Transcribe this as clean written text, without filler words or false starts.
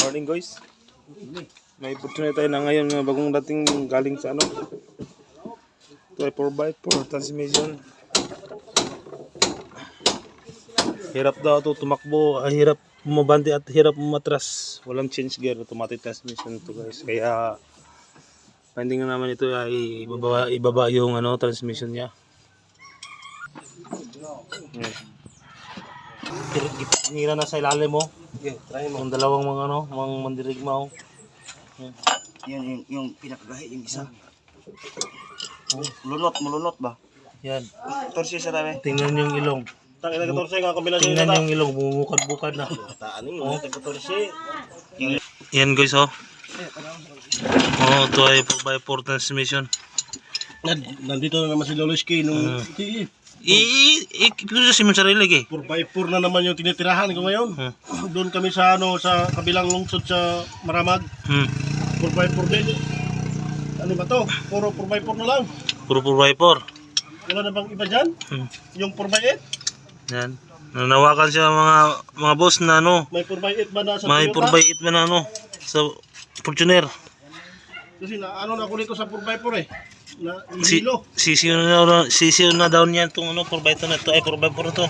morning guys. May opportunity tayo na ngayon na bagong dating galing sa ano. Ito ay 4x4 transmission. Hirap daw ito tumakbo, hirap bumabante at hirap matras. Walang change gear, automatic transmission to guys. Kaya finding na naman ito ay ibaba yung ano transmission niya. Nira na sa ilalim mo. Try mo. Yung dalawang mga ano, mga mandirigma oh. Yan yung pinakagahi yung isa. Mulunot ba? Yan. Torsi sa tabi. Tingnan yung ilong. Tangina ka torsi nga kombinasyon Tingnan yung ilong, bumukad-bukad na. Taan yung taga torsi. Yan guys oh. Oh, ito ay 4x4 transmission. Nandito na naman si Loloski nung Ito sa Simon Sarili eh. 4x4 na naman yung tinitirahan ko ngayon. Doon kami sa sa kabilang lungsod sa Maramag. 4x4 din. Ano ba to? Puro 4x4 na lang. Puro 4x4. Wala na bang iba dyan? Yung 4x8? Yan. Nanawakan siya mga boss na ano. May 4x8 ba na sa May Toyota? 4x8 ba na ano sa Fortuner. Kasi naano na ako dito sa 4x4 eh. Na hilo. Sisiyo na daw niyan itong ano 4x4 na ito ay 4x4 to.